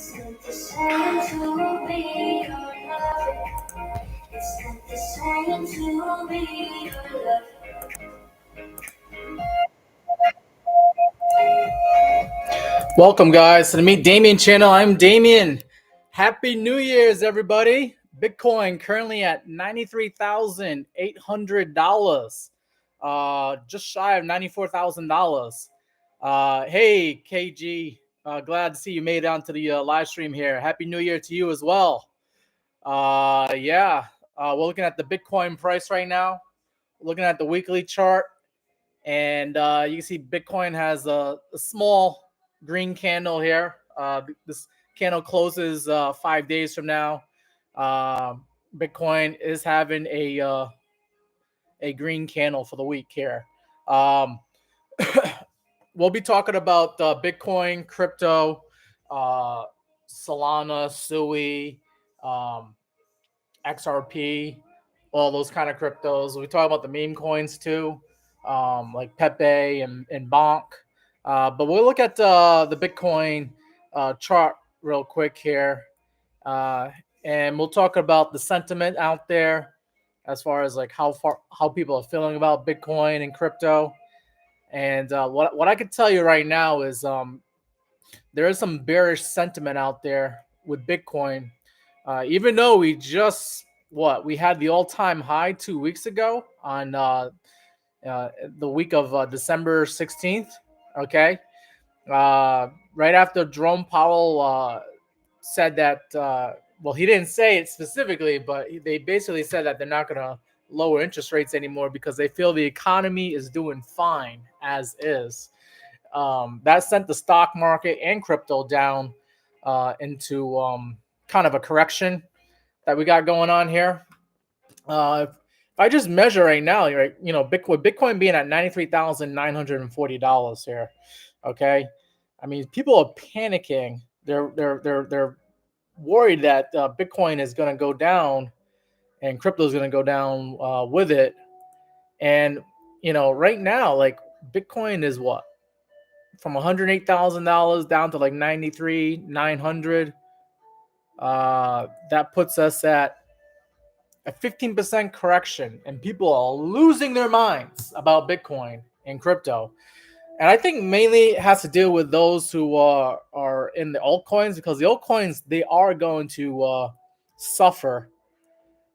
It's not the same to be your love. It's not the same to be your love. Welcome, guys, to the Meet Damien channel. I'm Damien. Happy New Year's, everybody. Bitcoin currently at $93,800. Just shy of $94,000. Hey, KG. Glad to see you made it onto the live stream here. Happy New Year to you as well. We're looking at the Bitcoin price right now. Looking at the weekly chart. And you can see Bitcoin has a small green candle here. This candle closes 5 days from now. Bitcoin is having a green candle for the week here. We'll be talking about Bitcoin, crypto, Solana, Sui, XRP, all those kind of cryptos. We talk about the meme coins too. Like Pepe and Bonk. But we'll look at the Bitcoin chart real quick here. And we'll talk about the sentiment out there as far as like how people are feeling about Bitcoin and crypto. And what I can tell you right now is there is some bearish sentiment out there with Bitcoin. Even though we had the all-time high 2 weeks ago on the week of December 16th, okay? Right after Jerome Powell said that, he didn't say it specifically, but they basically said that they're not going to lower interest rates anymore because they feel the economy is doing fine as is. That sent the stock market and crypto down into kind of a correction that we got going on here. If I just measure right now, right, Bitcoin being at $93,940 here, okay. I mean, people are panicking. They're worried that Bitcoin is going to go down, and crypto is going to go down with it. And right now, like Bitcoin is what, from $108,000 down to like $93,900. That puts us at a 15% correction, and people are losing their minds about Bitcoin and crypto. And I think mainly it has to deal with those who are in the altcoins, because the altcoins, they are going to suffer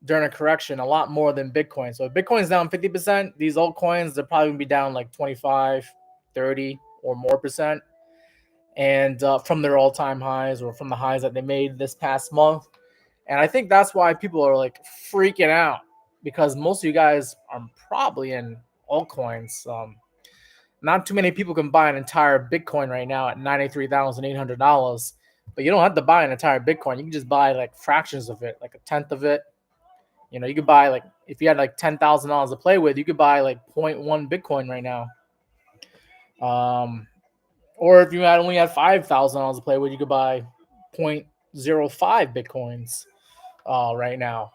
during a correction a lot more than Bitcoin. So if Bitcoin's down 50%, these altcoins, they're probably going to be down like 25, 30 or more percent. And from their all-time highs or from the highs that they made this past month. And I think that's why people are like freaking out, because most of you guys are probably in altcoins. Not too many people can buy an entire Bitcoin right now at $93,800, but you don't have to buy an entire Bitcoin. You can just buy like fractions of it, like a tenth of it. You could buy like, if you had like $10,000 to play with, you could buy like 0.1 Bitcoin right now. Or if you only had $5,000 to play with, you could buy 0.05 Bitcoins right now.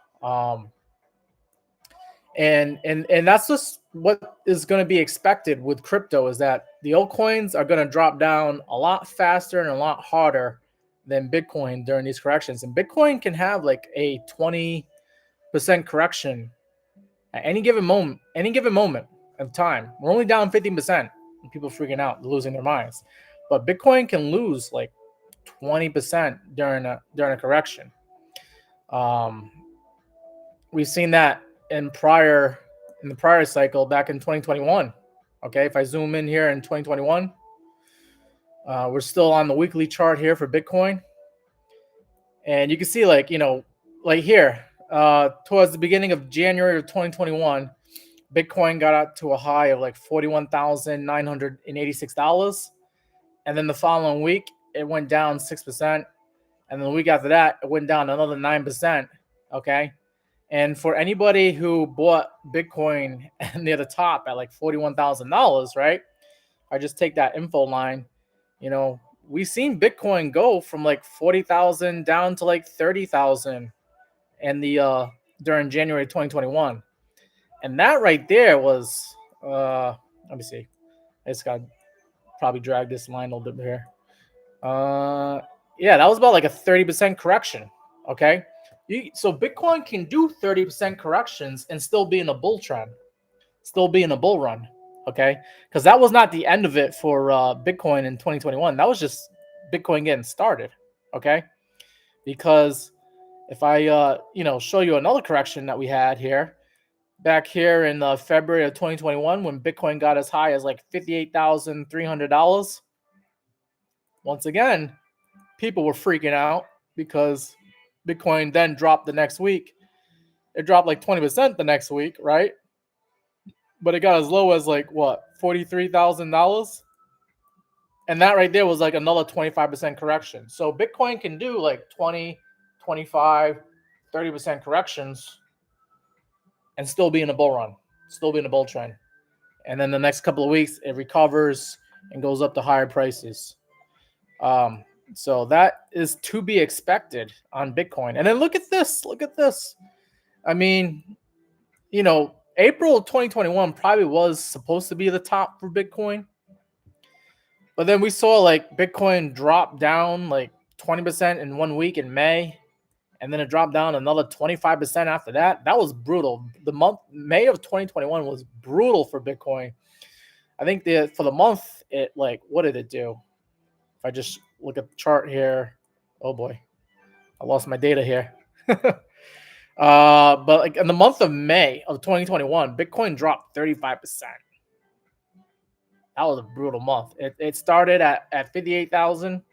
And that's just what is going to be expected with crypto, is that the altcoins are going to drop down a lot faster and a lot harder than Bitcoin during these corrections. And Bitcoin can have like a 20% correction at any given moment of time. We're only down 15%. And people freaking out, losing their minds. But Bitcoin can lose like 20% during a correction. We've seen that in the prior cycle back in 2021. Okay, if I zoom in here in 2021, we're still on the weekly chart here for Bitcoin, and you can see like here towards the beginning of January of 2021, Bitcoin got up to a high of like $41,986, and then the following week it went down 6%, and then the week after that it went down another 9%. Okay. And for anybody who bought Bitcoin near the top at like $41,000, right? I just take that info line. We've seen Bitcoin go from like 40,000 down to like 30,000 in the during January 2021, and that right there was let me see. I just got to probably drag this line a little bit here. Yeah, that was about like a 30% correction. Okay. So Bitcoin can do 30% corrections and still be in a bull trend, still be in a bull run. Okay. Because that was not the end of it for Bitcoin in 2021. That was just Bitcoin getting started. Okay. Because if I, show you another correction that we had here, back here in February of 2021, when Bitcoin got as high as like $58,300, once again, people were freaking out because Bitcoin then dropped the next week. It dropped like 20% the next week, right? But it got as low as like what, $43,000? And that right there was like another 25% correction. So Bitcoin can do like 20, 25, 30% corrections and still be in a bull run, still be in a bull trend. And then the next couple of weeks, it recovers and goes up to higher prices. So that is to be expected on Bitcoin. And then look at this. Look at this. I mean, April of 2021 probably was supposed to be the top for Bitcoin. But then we saw like Bitcoin drop down like 20% in 1 week in May. And then it dropped down another 25% after that. That was brutal. The month, May of 2021 was brutal for Bitcoin. I think for the month, it like, what did it do? If I just look at the chart here, oh boy, I lost my data here. But like in the month of May of 2021, Bitcoin dropped 35%. That was a brutal month. It started at 58,000.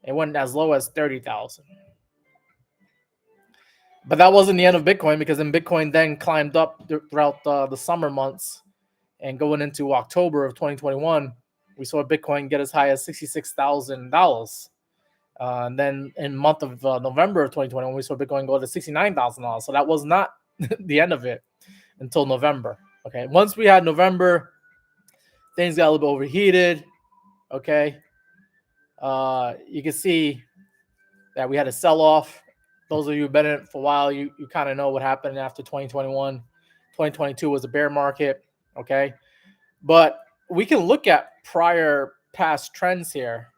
It went as low as 30,000. But that wasn't the end of Bitcoin, because then Bitcoin then climbed up throughout the summer months, and going into October of 2021, we saw Bitcoin get as high as $66,000. And then in the month of November of 2021, we saw Bitcoin go to $69,000. So that was not the end of it until November. Okay. Once we had November, things got a little bit overheated. Okay. You can see that we had a sell-off. Those of you who've been in it for a while, you kind of know what happened after 2021. 2022 was a bear market. Okay. But we can look at past trends here.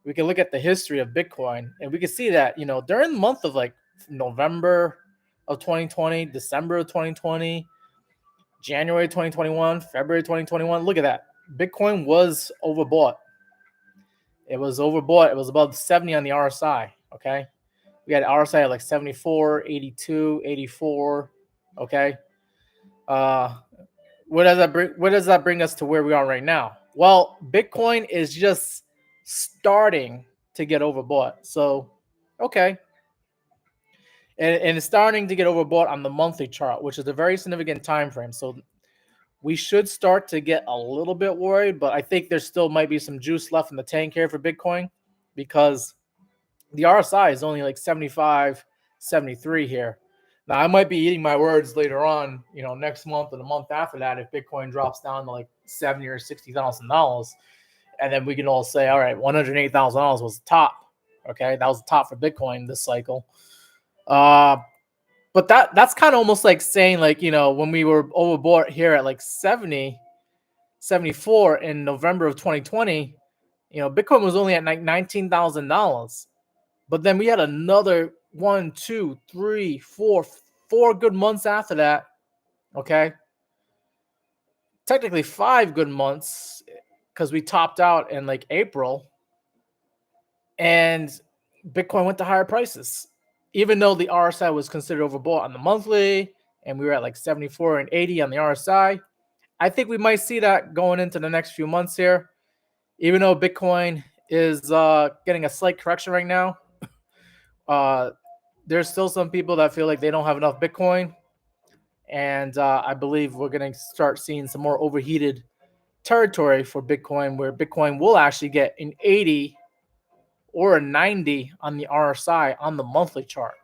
We can look at the history of Bitcoin, and we can see that, during the month of like November of 2020, December of 2020, January 2021, February 2021, look at that. Bitcoin was overbought. It was overbought. It was above 70 on the RSI. Okay. We had RSI at like 74, 82, 84. Okay. Where does that bring us to where we are right now? Well, Bitcoin is just starting to get overbought. So, okay. And it's starting to get overbought on the monthly chart, which is a very significant time frame. So we should start to get a little bit worried, but I think there still might be some juice left in the tank here for Bitcoin, because the RSI is only like 75, 73 here. Now, I might be eating my words later on, next month or the month after that, if Bitcoin drops down to like $70,000 or $60,000, and then we can all say, all right, $108,000 was the top. Okay, that was the top for Bitcoin this cycle. But that's kind of almost like saying, like, when we were overbought here at like 70, 74 in November of 2020, Bitcoin was only at like $19,000. But then we had another 1, 2, 3, 4 good months after that. Okay. Technically 5 good months, because we topped out in like April, and Bitcoin went to higher prices, even though the RSI was considered overbought on the monthly, and we were at like 74 and 80 on the RSI. I think we might see that going into the next few months here, even though Bitcoin is getting a slight correction right now. There's still some people that feel like they don't have enough Bitcoin, and I believe we're going to start seeing some more overheated territory for Bitcoin, where Bitcoin will actually get an 80 or a 90 on the RSI on the monthly chart.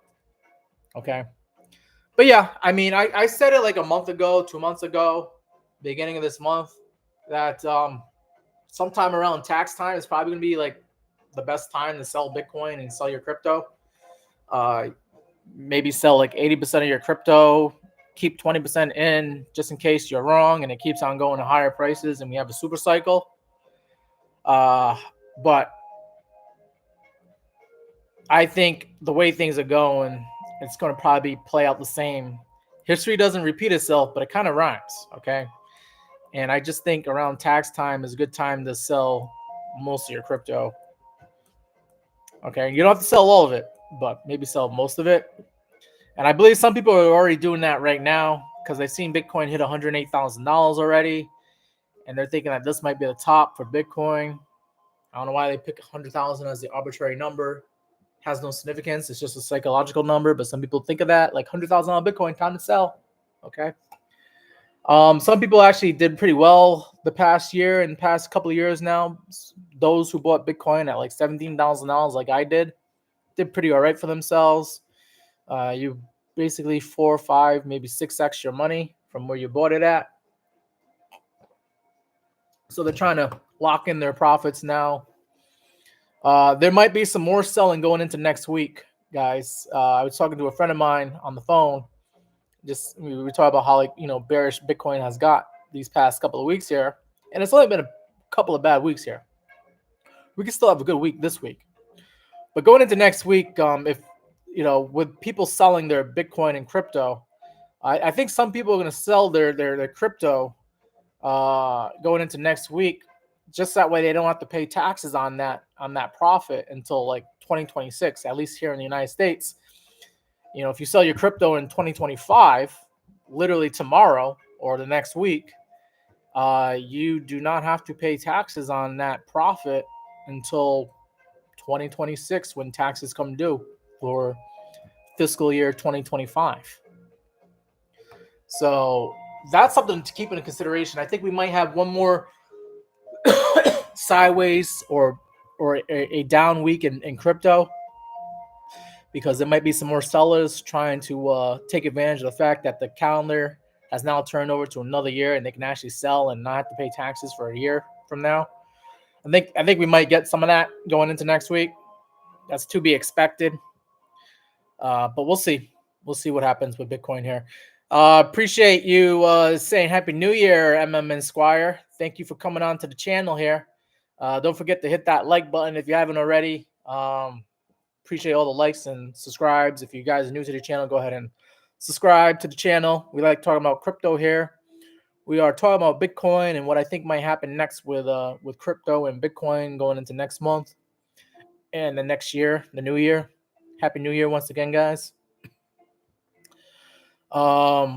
Okay. But yeah, I mean, I said it like a month ago, 2 months ago, beginning of this month, that sometime around tax time is probably going to be like the best time to sell Bitcoin and sell your crypto. Maybe sell like 80% of your crypto, keep 20% in just in case you're wrong and it keeps on going to higher prices and we have a super cycle. But I think the way things are going, it's going to probably play out the same. History doesn't repeat itself, but it kind of rhymes, okay? And I just think around tax time is a good time to sell most of your crypto. Okay, you don't have to sell all of it, but maybe sell most of it. And I believe some people are already doing that right now because they've seen Bitcoin hit $108,000 already, and they're thinking that this might be the top for Bitcoin. I don't know why they pick 100,000 as the arbitrary number. It has no significance. It's just a psychological number, but some people think of that like $100,000 Bitcoin, time to sell. Okay. Some people actually did pretty well the past year and past couple of years now. Those who bought Bitcoin at like $17,000, like I did pretty all right for themselves. You basically 4 or 5, maybe 6x your money from where you bought it at. So they're trying to lock in their profits now. There might be some more selling going into next week, guys. I was talking to a friend of mine on the phone. Just we were talking about how, like, bearish Bitcoin has got these past couple of weeks here, and it's only been a couple of bad weeks here. We can still have a good week this week, but going into next week, if with people selling their Bitcoin and crypto, I think some people are going to sell their crypto going into next week, just that way they don't have to pay taxes on that profit until like 2026, at least here in the United States. If you sell your crypto in 2025, literally tomorrow or the next week, you do not have to pay taxes on that profit until 2026 when taxes come due for fiscal year 2025. So that's something to keep into consideration. I think we might have one more sideways or a down week in crypto, because there might be some more sellers trying to take advantage of the fact that the calendar has now turned over to another year and they can actually sell and not have to pay taxes for a year from now. I think we might get some of that going into next week. That's to be expected. But we'll see. We'll see what happens with Bitcoin here. Appreciate you saying Happy New Year, MM and Squire. Thank you for coming on to the channel here. Don't forget to hit that like button if you haven't already. Appreciate all the likes and subscribes. If you guys are new to the channel, go ahead and subscribe to the channel. We like talking about crypto here. We are talking about Bitcoin and what I think might happen next with crypto and Bitcoin going into next month and the next year, the new year. Happy New Year once again, guys. Yeah.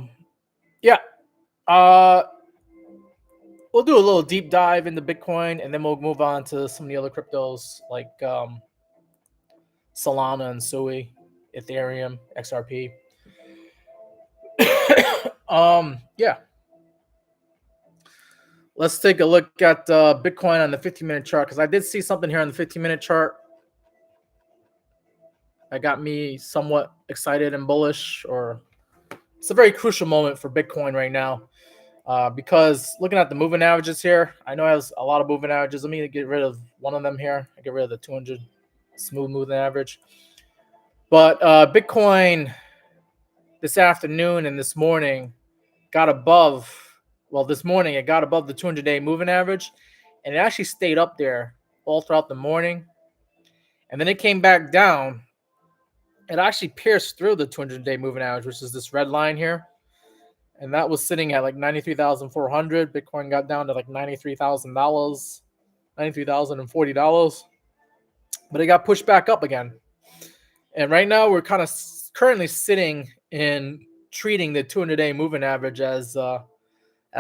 We'll do a little deep dive into Bitcoin, and then we'll move on to some of the other cryptos like Solana and Sui, Ethereum, XRP. Yeah. Let's take a look at Bitcoin on the 15-minute chart, because I did see something here on the 15-minute chart that got me somewhat excited and bullish. Or it's a very crucial moment for Bitcoin right now, because looking at the moving averages here, I know it has a lot of moving averages. Let me get rid of one of them here. I get rid of the 200 smooth moving average. But Bitcoin this afternoon and this morning got above. Well, this morning it got above the 200-day moving average, and it actually stayed up there all throughout the morning. And then it came back down. It actually pierced through the 200-day moving average, which is this red line here. And that was sitting at like 93,400. Bitcoin got down to like $93,000, $93,040. But it got pushed back up again. And right now we're kind of currently sitting in treating the 200-day moving average as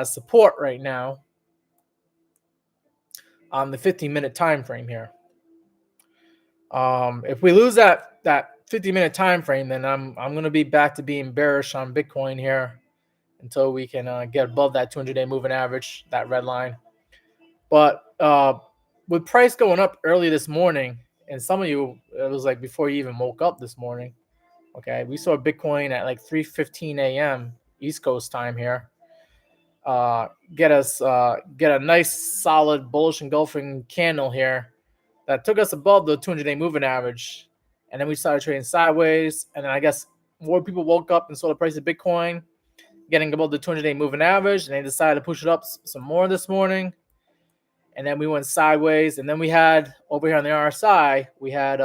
support right now on the 15-minute time frame here. If we lose that 50-minute time frame, then I'm going to be back to being bearish on Bitcoin here until we can get above that 200-day moving average, that red line. But with price going up early this morning, and some of you, it was like before you even woke up this morning. Okay, we saw Bitcoin at like 3:15 a.m. East Coast time here. Get a nice solid bullish engulfing candle here that took us above the 200-day moving average, and then we started trading sideways. And then I guess more people woke up and saw the price of Bitcoin getting above the 200-day moving average, and they decided to push it up some more this morning. And then we went sideways, and then we had over here on the RSI, we had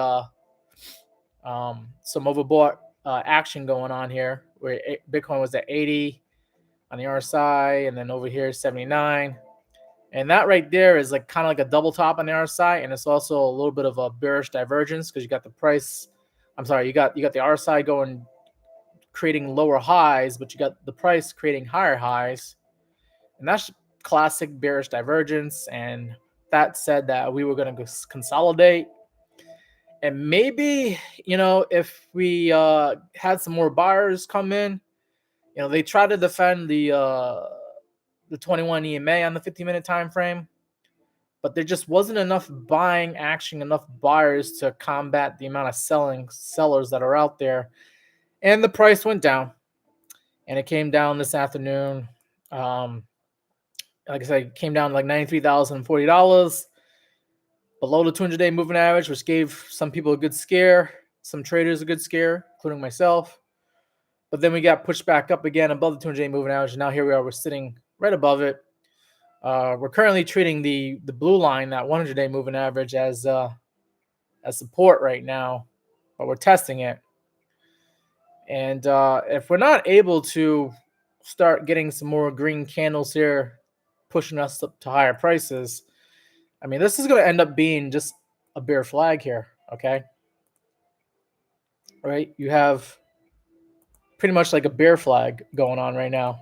some overbought action going on here, where Bitcoin was at 80 on the RSI, and then over here 79. And that right there is like kind of like a double top on the RSI, and it's also a little bit of a bearish divergence because you got the price. I'm sorry, you got the RSI going, creating lower highs, but you got the price creating higher highs, and that's classic bearish divergence. And that said that we were going to consolidate, and maybe, you know, if we had some more buyers come in, you know, they try to defend the 21 EMA on the 15-minute time frame, but there just wasn't enough buying action, enough buyers to combat the amount of sellers that are out there. And the price went down, and it came down this afternoon. Like I said, it came down like $93,040, below the 200-day moving average, which gave some people a good scare, some traders a good scare, including myself. But then we got pushed back up again above the 200-day moving average, and now here we are. We're sitting right above it. We're currently treating the blue line, that 100-day moving average, as support right now, but we're testing it. And if we're not able to start getting some more green candles here, pushing us up to higher prices, I mean, this is going to end up being just a bear flag here, okay? Right? You have pretty much like a bear flag going on right now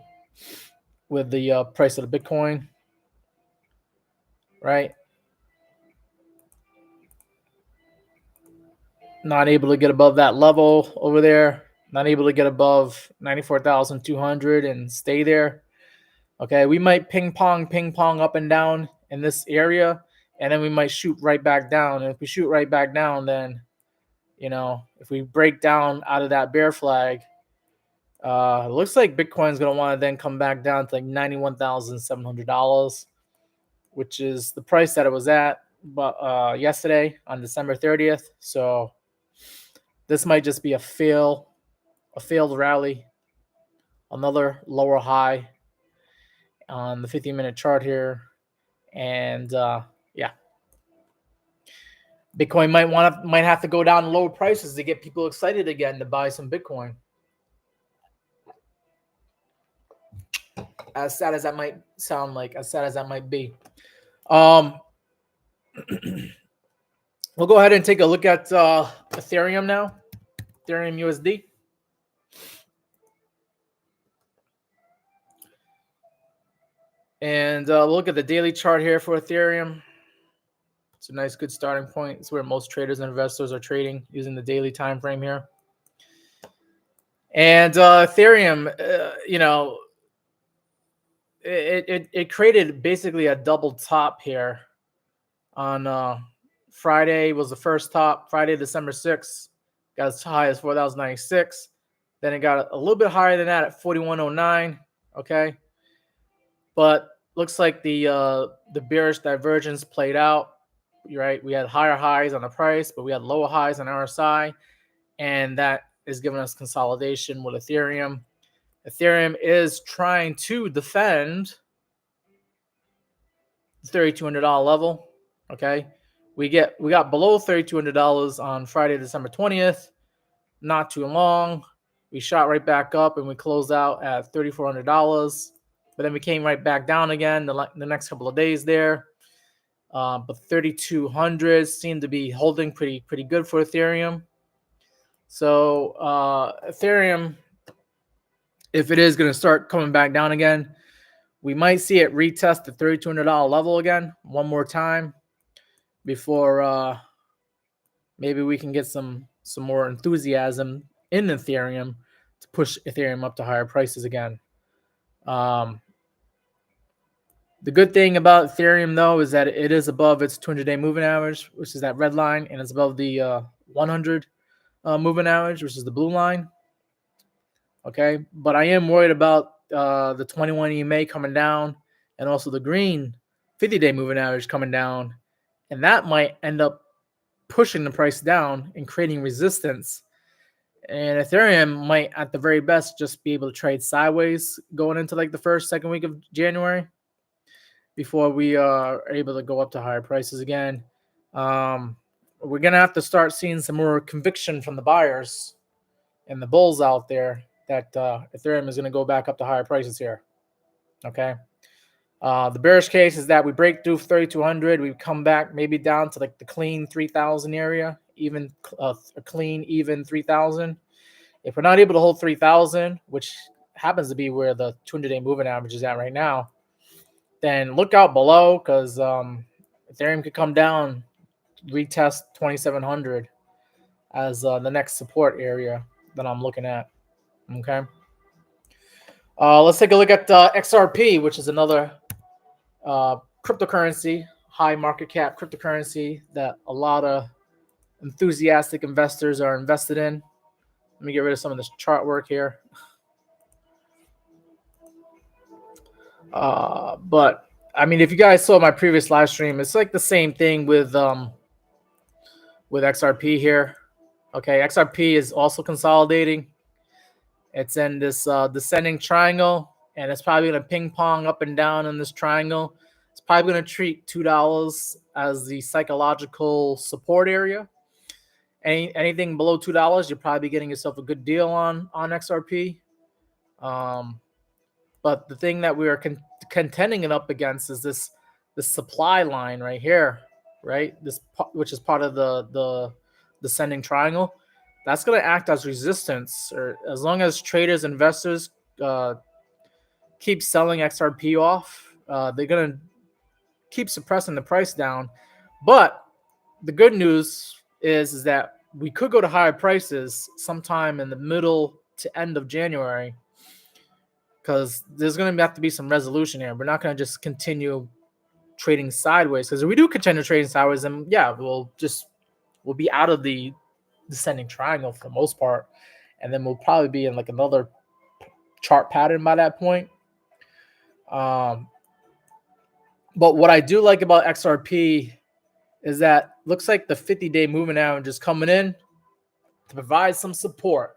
with the price of the Bitcoin, right? Not able to get above that level over there. Not able to get above 94,200 and stay there. Okay, we might ping pong up and down in this area, and then we might shoot right back down. And if we shoot right back down, then, you know, if we break down out of that bear flag, it looks like Bitcoin's going to want to then come back down to like $91,700, which is the price that it was at yesterday on December 30th. So this might just be a failed rally, another lower high on the 15-minute chart here. And yeah, Bitcoin might have to go down to lower prices to get people excited again to buy some Bitcoin. As sad as that might sound, like as sad as that might be. We'll go ahead and take a look at Ethereum now. Ethereum USD. And we'll look at the daily chart here for Ethereum. It's a nice, good starting point. It's where most traders and investors are trading using the daily time frame here. And Ethereum, you know, it created basically a double top here on Friday was the first top. Friday, December 6th, got as high as 4,096. Then it got a little bit higher than that at 4,109. Okay, but looks like the bearish divergence played out. You're right. We had higher highs on the price, but we had lower highs on RSI, and that is giving us consolidation with Ethereum. Ethereum is trying to defend the $3,200 level. Okay, we got below $3,200 on Friday, December 20th. Not too long. We shot right back up and we closed out at $3,400. But then we came right back down again the next couple of days there. But 3,200 seemed to be holding pretty good for Ethereum. So Ethereum, if it is going to start coming back down again, we might see it retest the $3,200 level again one more time before maybe we can get some more enthusiasm in Ethereum to push Ethereum up to higher prices again. The good thing about Ethereum, though, is that it is above its 200-day moving average, which is that red line, and it's above the 100 moving average, which is the blue line. Okay, but I am worried about the 21 EMA coming down, and also the green 50-day moving average coming down, and that might end up pushing the price down and creating resistance. And Ethereum might, at the very best, just be able to trade sideways going into like the first, second week of January before we are able to go up to higher prices again. we're gonna have to start seeing some more conviction from the buyers and the bulls out there that Ethereum is gonna go back up to higher prices here. Okay. The bearish case is that we break through 3,200, we come back maybe down to like the clean 3,000 area, even a clean even 3,000. If we're not able to hold 3,000, which happens to be where the 200-day moving average is at right now, then look out below because Ethereum could come down, retest 2,700 as the next support area that I'm looking at. Okay. Let's take a look at XRP, which is another cryptocurrency, high market cap cryptocurrency that a lot of enthusiastic investors are invested in. Let me get rid of some of this chart work here. But I mean, if you guys saw my previous live stream, it's like the same thing with XRP here. Okay, XRP is also consolidating. It's in this descending triangle, and it's probably going to ping pong up and down in this triangle. It's probably going to treat $2 as the psychological support area. Anything below $2, you're probably getting yourself a good deal on XRP. But the thing that we are contending it up against is this supply line right here, right? This, which is part of the descending triangle. That's going to act as resistance, or as long as traders, investors keep selling XRP off, they're going to keep suppressing the price down. But the good news is that we could go to higher prices sometime in the middle to end of January, because there's going to have to be some resolution here. We're not going to just continue trading sideways, because if we do continue trading sideways, then yeah, we'll be out of the descending triangle for the most part, and then we'll probably be in like another chart pattern by that point. But what I do like about XRP is that looks like the 50-day moving average is coming in to provide some support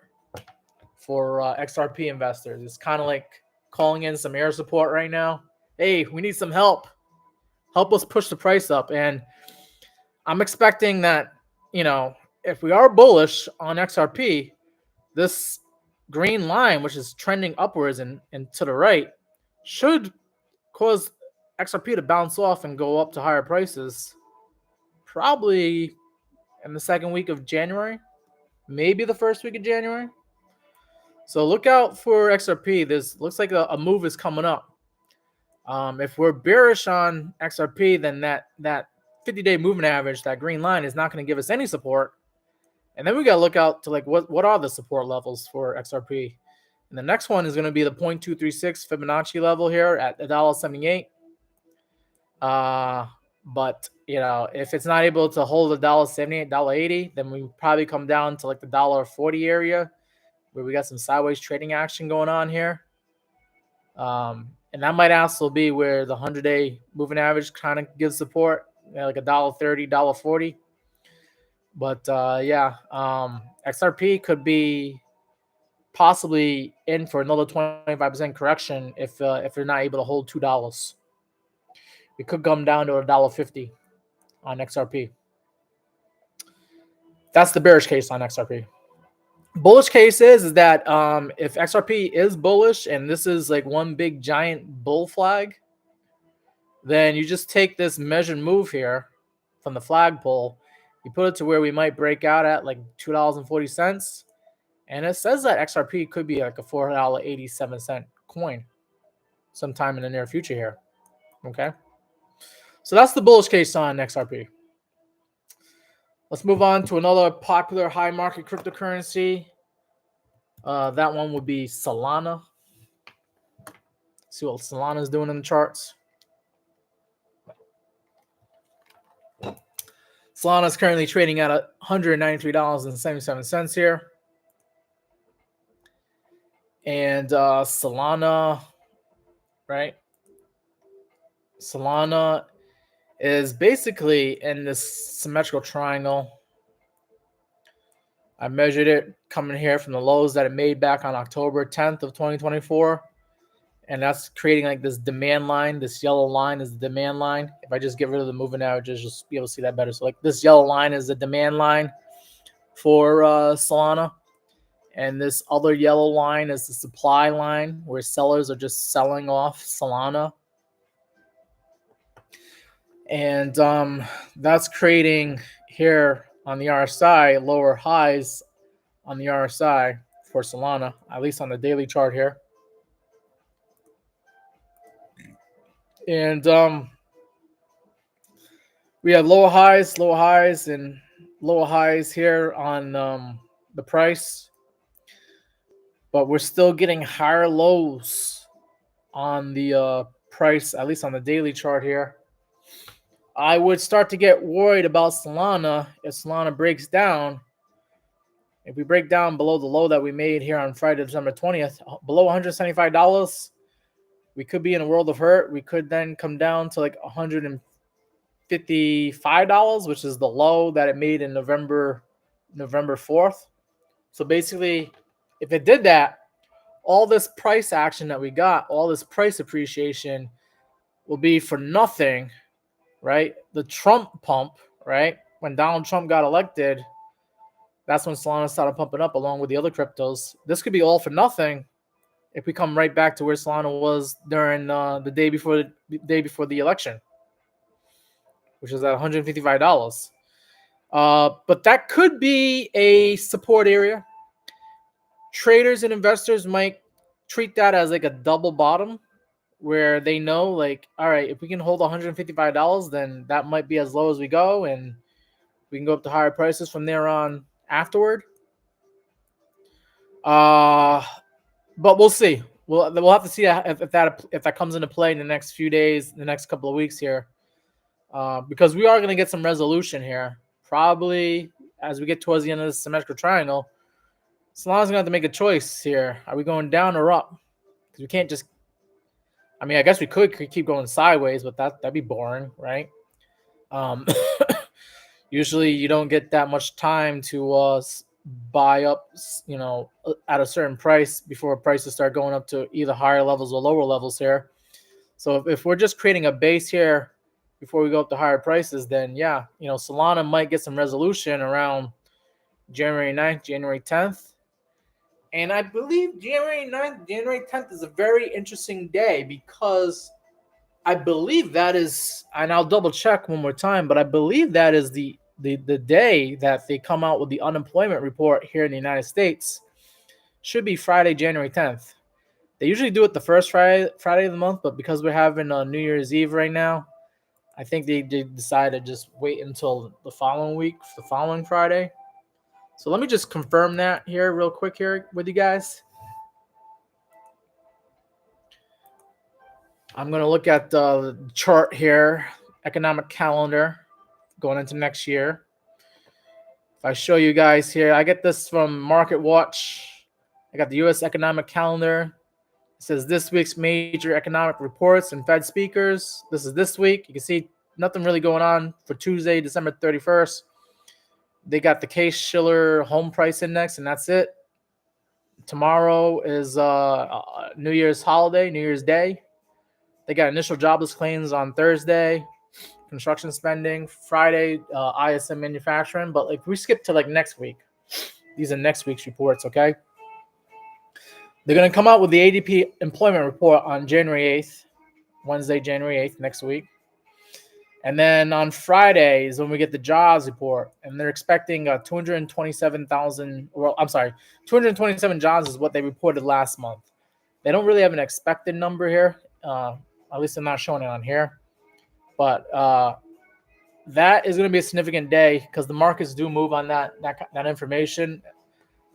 for XRP investors. It's kind of like calling in some air support right now. Hey, we need some help. Help us push the price up. And I'm expecting that, if we are bullish on XRP, this green line, which is trending upwards and to the right, should cause XRP to bounce off and go up to higher prices, probably in the second week of January, maybe the first week of January. So look out for XRP. This looks like a move is coming up. If we're bearish on XRP, then that 50-day moving average, that green line, is not going to give us any support. And then we got to look out to like what are the support levels for XRP. And the next one is going to be the 0.236 Fibonacci level here at $1.78. But if it's not able to hold $1.78, $1.80, then we probably come down to like the $1.40 area, where we got some sideways trading action going on here. And that might also be where the 100-day moving average kind of gives support, like $1.30, $1.40. But XRP could be possibly in for another 25% correction if they're not able to hold $2. It could come down to $1.50 on XRP. That's the bearish case on XRP. Bullish case is that if XRP is bullish and this is like one big giant bull flag, then you just take this measured move here from the flagpole, you put it to where we might break out at like $2.40, and it says that XRP could be like a $4.87 coin sometime in the near future here. Okay, so that's the bullish case on XRP. Let's move on to another popular high market cryptocurrency. That one would be Solana. See what Solana is doing in the charts. Solana is currently trading at $193.77 here. And Solana, right? Solana is basically in this symmetrical triangle. I measured it coming here from the lows that it made back on October 10th of 2024. and that's creating like this demand line. This yellow line is the demand line. If I just get rid of the moving averages, you'll be able to see that better. So like this yellow line is the demand line for Solana, and this other yellow line is the supply line where sellers are just selling off Solana. And that's creating here on the RSI lower highs on the RSI for Solana, at least on the daily chart here. And we have lower highs, and lower highs here on the price. But we're still getting higher lows on the price, at least on the daily chart here. I would start to get worried about Solana if Solana breaks down. If we break down below the low that we made here on Friday, December 20th, below $175, we could be in a world of hurt. We could then come down to like $155, which is the low that it made in November 4th. So basically, if it did that, all this price action that we got, all this price appreciation will be for nothing, right? The Trump pump, right? When Donald Trump got elected, that's when Solana started pumping up along with the other cryptos. This could be all for nothing if we come right back to where Solana was during the day before the election, which is at $155. But that could be a support area. Traders and investors might treat that as like a double bottom, where they know, like, all right, if we can hold $155, then that might be as low as we go, and we can go up to higher prices from there on afterward. But we'll see. We'll have to see if that comes into play in the next few days, the next couple of weeks here, because we are going to get some resolution here. Probably as we get towards the end of the symmetrical triangle, Solana's going to have to make a choice here. Are we going down or up? Because we can't just. I mean, I guess we could keep going sideways, but that'd be boring, right? Usually, you don't get that much time to buy up, at a certain price before prices start going up to either higher levels or lower levels here. So if we're just creating a base here before we go up to higher prices, then yeah, Solana might get some resolution around January 9th, January 10th. And I believe January 9th, January 10th is a very interesting day, because I believe that is, and I'll double check one more time, but I believe that is the day that they come out with the unemployment report here in the United States. Should be Friday, January 10th. They usually do it the first Friday of the month, but because we're having New Year's Eve right now, I think they decided to just wait until the following week, the following Friday. So let me just confirm that here real quick here with you guys. I'm going to look at the chart here, economic calendar going into next year. If I show you guys here, I get this from Market Watch. I got the U.S. economic calendar. It says this week's major economic reports and Fed speakers. This is this week. You can see nothing really going on for Tuesday, December 31st. They got the Case-Shiller Home Price Index, and that's it. Tomorrow is New Year's holiday, New Year's Day. They got initial jobless claims on Thursday, construction spending. Friday, ISM manufacturing. But like we skip to like next week. These are next week's reports, okay? They're going to come out with the ADP employment report on January 8th, Wednesday, January 8th, next week. And then on Friday is when we get the jobs report, and they're expecting 227,000. Well, I'm sorry, 227 jobs is what they reported last month. They don't really have an expected number here. At least I'm not showing it on here. But that is going to be a significant day, because the markets do move on that information,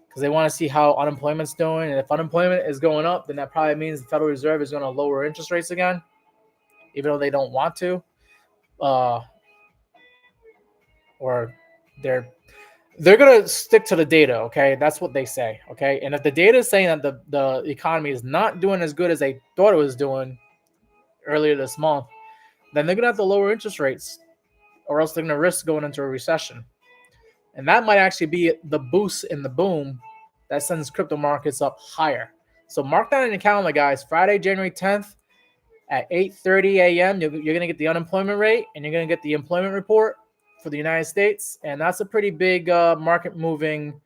because they want to see how unemployment's doing. And if unemployment is going up, then that probably means the Federal Reserve is going to lower interest rates again, even though they don't want to. Or they're going to stick to the data, okay? That's what they say, okay? And if the data is saying that the economy is not doing as good as they thought it was doing earlier this month, then they're going to have to lower interest rates, or else they're going to risk going into a recession. And that might actually be the boost in the boom that sends crypto markets up higher. So mark that in your calendar, guys. Friday, January 10th at 8:30 a.m. You're going to get the unemployment rate and you're going to get the employment report for the United States. And that's a pretty big market moving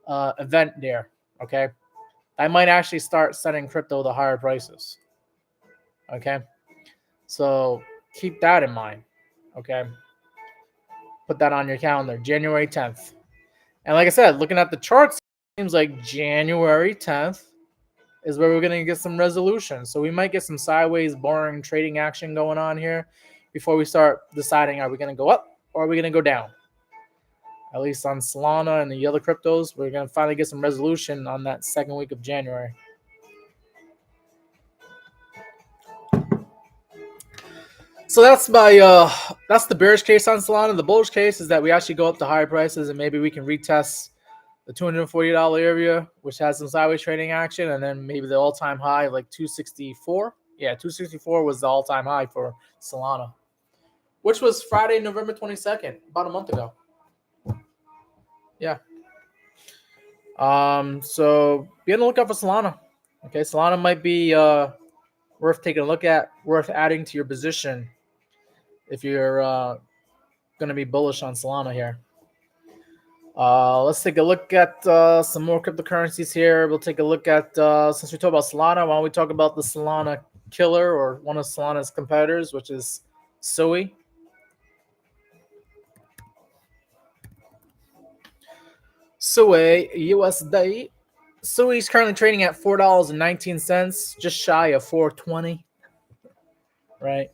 event there. Okay. I might actually start setting crypto to higher prices. Okay. So keep that in mind. Okay. Put that on your calendar, January 10th. And like I said, looking at the charts, it seems like January 10th is where we're going to get some resolution. So we might get some sideways, boring trading action going on here before we start deciding, are we going to go up or are we going to go down? At least on Solana and the other cryptos, we're going to finally get some resolution on that second week of January. So that's that's the bearish case on Solana. The bullish case is that we actually go up to higher prices and maybe we can retest the $240 area, which has some sideways trading action, and then maybe the all-time high of like 264. Yeah, 264 was the all-time high for Solana, which was Friday, November 22nd, about a month ago. Yeah. So be on the lookout for Solana. Okay, Solana might be worth taking a look at, worth adding to your position if you're going to be bullish on Solana here. Let's take a look at some more cryptocurrencies here. We'll take a look at, since we talk about Solana, why don't we talk about the Solana killer or one of Solana's competitors, which is Sui. Sui, USD. Sui is currently trading at $4.19, just shy of $4.20, right?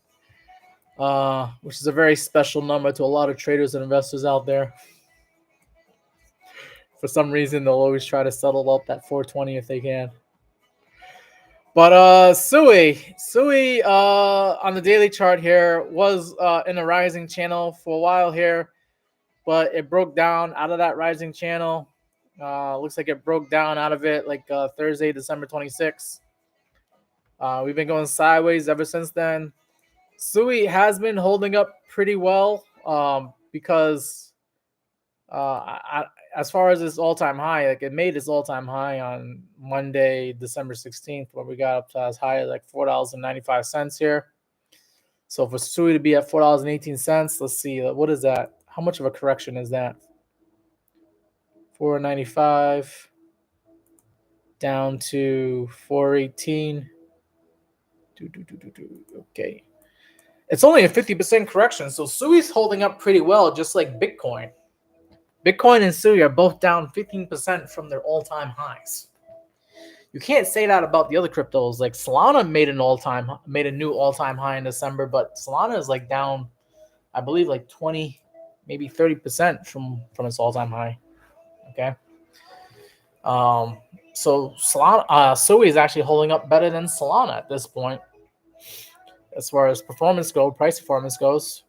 Which is a very special number to a lot of traders and investors out there. For some reason, they'll always try to settle up that $4.20 if they can. But Sui on the daily chart here was in a rising channel for a while here, but it broke down out of that rising channel. Looks like it broke down out of it like Thursday, December 26th. We've been going sideways ever since then. Sui has been holding up pretty well because as far as its all-time high, like it made its all-time high on Monday, December 16th, where we got up to as high as like $4.95 here. So for Sui to be at $4.18, let's see, what is that? How much of a correction is that? $4.95 down to $4.18. Okay. It's only a 50% correction, so Sui's holding up pretty well, just like Bitcoin. Bitcoin and Sui are both down 15% from their all-time highs. You can't say that about the other cryptos. Like Solana made a new all-time high in December, but Solana is like down, I believe, like 20, maybe 30% from its all-time high. Okay. So Solana, Sui is actually holding up better than Solana at this point, as far as performance goes, price performance goes.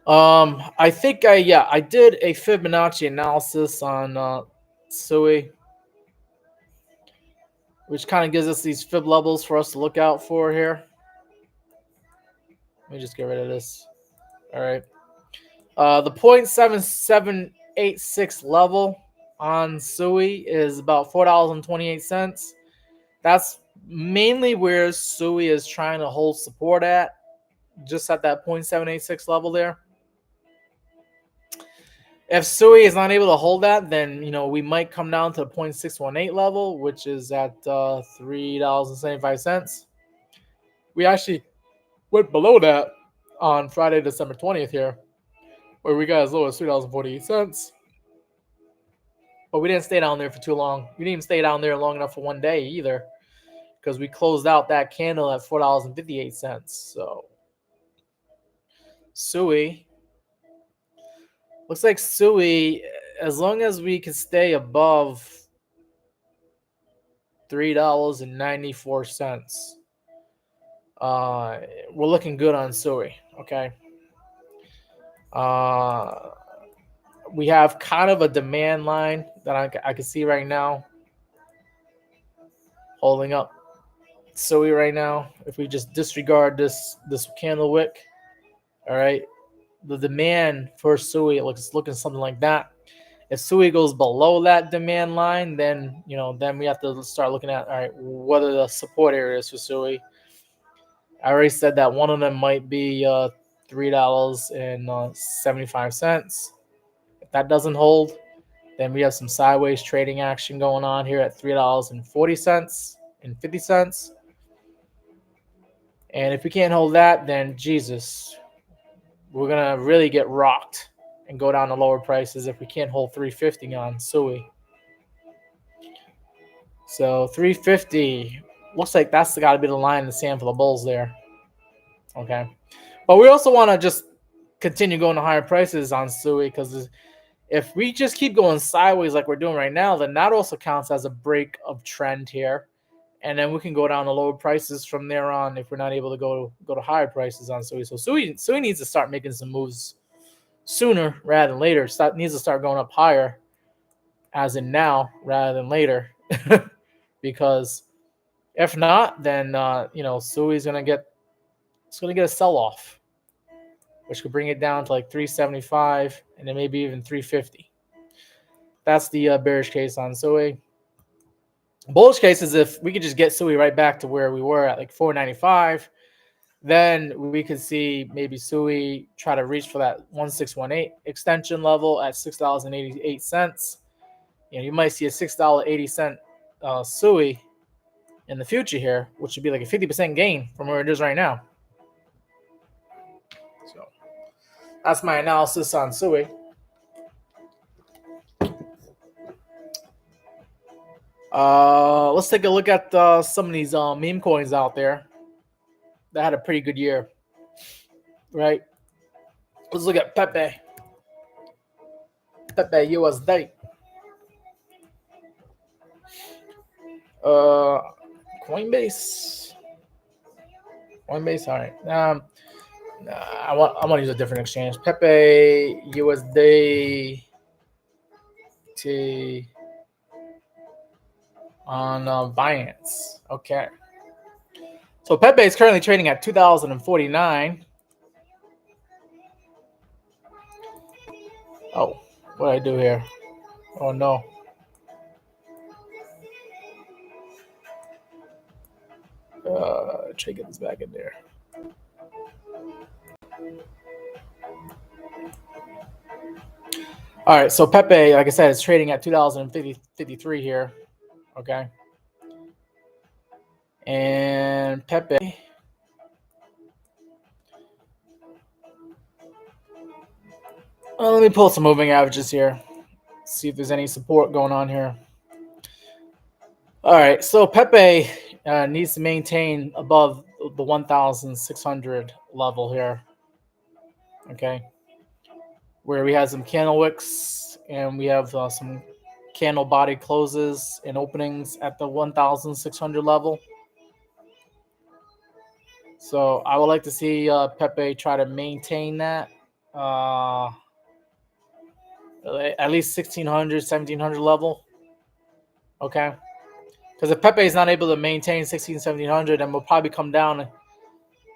I think I did a Fibonacci analysis on Sui, which kind of gives us these fib levels for us to look out for here. Let me just get rid of this. All right. The 0.7786 level on Sui is about $4.28. That's mainly where Sui is trying to hold support at, just at that 0.786 level there. If Sui is not able to hold that, then we might come down to the 0.618 level, which is at $3.75. We actually went below that on Friday, December 20th here, where we got as low as $3.48. But we didn't stay down there for too long. We didn't even stay down there long enough for one day either, because we closed out that candle at $4.58. So Sui. Looks like Sui, as long as we can stay above $3.94, we're looking good on Sui. Okay. We have kind of a demand line that I can see right now, holding up Sui right now. If we just disregard this candle wick, all right, the demand for Sui looking something like that. If SUI goes below that demand line, then then we have to start looking at, all right, what are the support areas for SUI? I already said that one of them might be $3.75. If that doesn't hold, then we have some sideways trading action going on here at $3.40 and 50 cents. And if we can't hold that, then Jesus, we're gonna really get rocked and go down to lower prices if we can't hold 350 on SUI. So 350 looks like that's got to be the line in the sand for the bulls there. Okay, but we also want to just continue going to higher prices on SUI, because if we just keep going sideways like we're doing right now, then that also counts as a break of trend here, and then we can go down to lower prices from there on if we're not able to go to higher prices on SUI. So SUI needs to start making some moves sooner rather than later. Needs to start going up higher, as in now rather than later, because if not, then SUI is gonna get a sell-off, which could bring it down to like 375 and then maybe even 350. That's the bearish case on SUI. Bullish case is if we could just get SUI right back to where we were at like 495, then we could see maybe SUI try to reach for that 1618 extension level at $6.88. You might see a $6.80 SUI in the future here, which would be like a 50% gain from where it is right now. So that's my analysis on SUI. Let's take a look at some of these meme coins out there that had a pretty good year, right? Let's look at Pepe USD. Coinbase. All right. I want to use a different exchange. Pepe USD on Binance. Okay. So Pepe is currently trading at 2,049. Oh, what did I do here? Oh no. Try to get this back in there. All right, so Pepe, like I said, is trading at 2,053 here. Okay. And Pepe, let me pull some moving averages here. See if there's any support going on here. All right, so Pepe needs to maintain above the 1,600 level here. Okay. Where we have some candle wicks and we have some candle body closes and openings at the 1,600 level. So I would like to see Pepe try to maintain that at least 1,600, 1,700 level. Okay. Because if Pepe is not able to maintain 1,600, 1,700, then we'll probably come down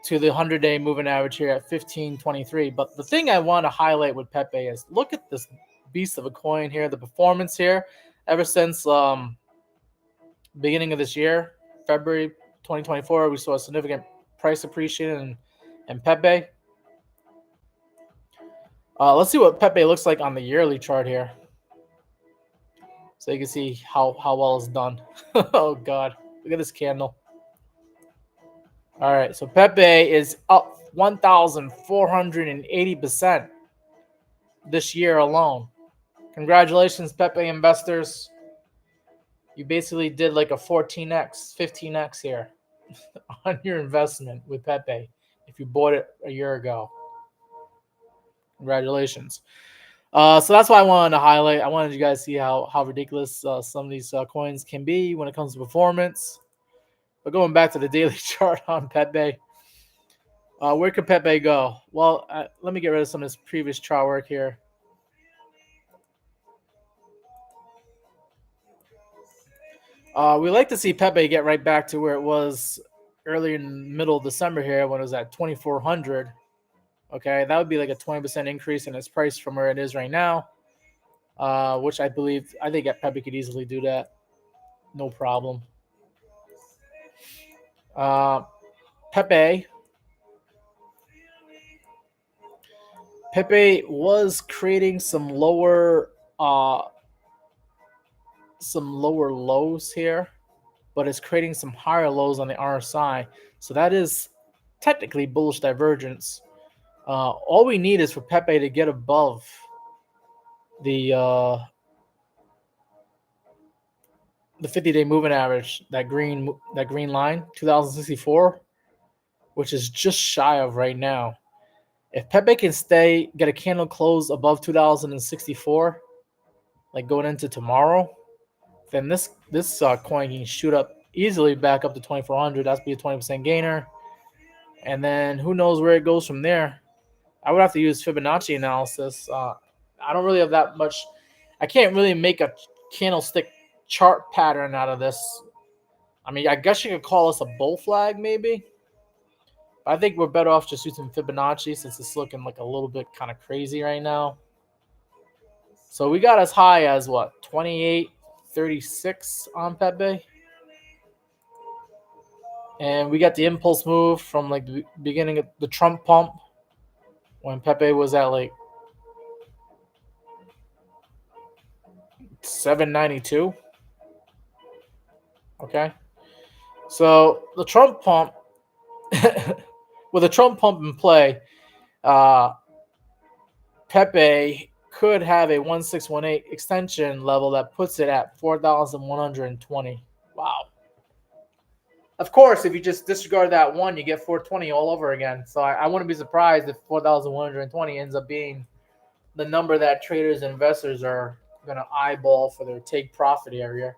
to the 100-day moving average here at 1523. But the thing I want to highlight with Pepe is look at this beast of a coin here. The performance here ever since beginning of this year, February 2024, we saw a significant price appreciation in Pepe. Let's see what Pepe looks like on the yearly chart here, so you can see how well it's done. Oh God, look at this candle. All right, so Pepe is up 1,480% this year alone. Congratulations, Pepe investors. You basically did like a 14x, 15x here on your investment with Pepe if you bought it a year ago. Congratulations. So that's why I wanted to highlight. I wanted you guys to see how ridiculous some of these coins can be when it comes to performance. But going back to the daily chart on Pepe, where could Pepe go? Well, let me get rid of some of this previous chart work here. We like to see Pepe get right back to where it was earlier in the middle of December here when it was at 2,400. Okay, that would be like a 20% increase in its price from where it is right now. which I think Pepe could easily do that, no problem. Pepe was creating some lower lows here, but it's creating some higher lows on the RSI. So that is technically bullish divergence. All we need is for Pepe to get above the 50-day moving average, that green line, 2064, which is just shy of right now. If Pepe can get a candle close above 2064, like going into tomorrow, then this coin can shoot up easily back up to 2400. That's be a 20% gainer, and then who knows where it goes from there. I would have to use Fibonacci analysis. I don't really have that much. I can't really make a candlestick chart pattern out of this. I mean, I guess you could call this a bull flag, maybe. But I think we're better off just using Fibonacci since it's looking like a little bit kind of crazy right now. So we got as high as what, 28.36 on Pepe, and we got the impulse move from like the beginning of the Trump pump when Pepe was at like 792. Okay, so the Trump pump, with the Trump pump in play, Pepe could have a 1618 extension level that puts it at 4,120. Wow. Of course, if you just disregard that one, you get 420 all over again. So I wouldn't be surprised if 4,120 ends up being the number that traders and investors are going to eyeball for their take profit area.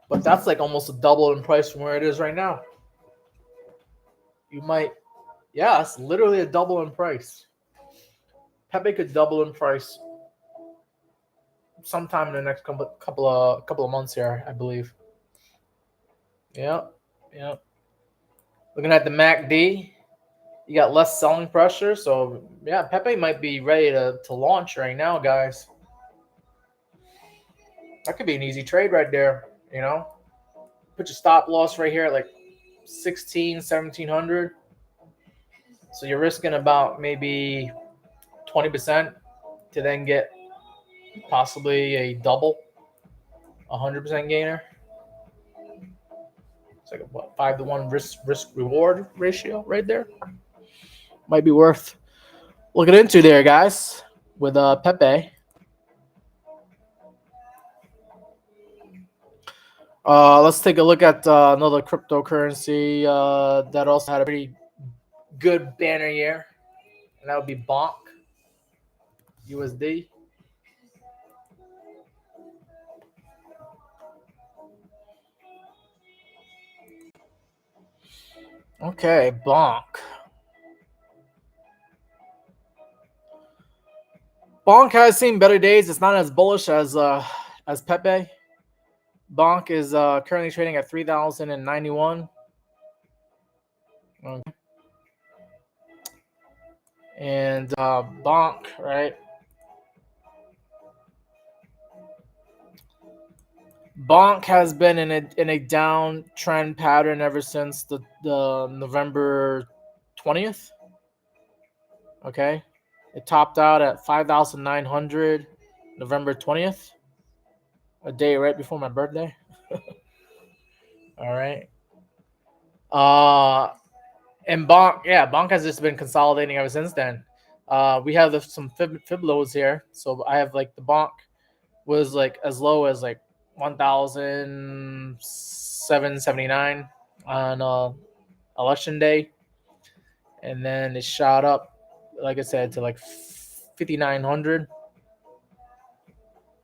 But that's like almost a double in price from where it is right now. You might, yeah, it's literally a double in price. Pepe could double in price sometime in the next couple of months here, I believe. Yeah. Looking at the MACD, you got less selling pressure, so yeah, Pepe might be ready to launch right now, guys. That could be an easy trade right there, you know. Put your stop loss right here at like 1700. So you're risking about maybe 20% to then get possibly a double, 100% gainer. It's like a 5-to-1 risk reward ratio right there. Might be worth looking into there, guys, with Pepe. Let's take a look at another cryptocurrency that also had a pretty good banner year, and that would be Bonk, USD. Okay, Bonk. Bonk has seen better days. It's not as bullish as Pepe. Bonk is currently trading at 3,091. Okay. And Bonk, right? Bonk has been in a downtrend pattern ever since the November 20th. Okay, it topped out at 5,900 November 20th, a day right before my birthday. All right. And Bonk has just been consolidating ever since then. We have some fib lows here. So I have like the Bonk was like as low as like 1,779 on election day, and then it shot up, like I said, to like 5,900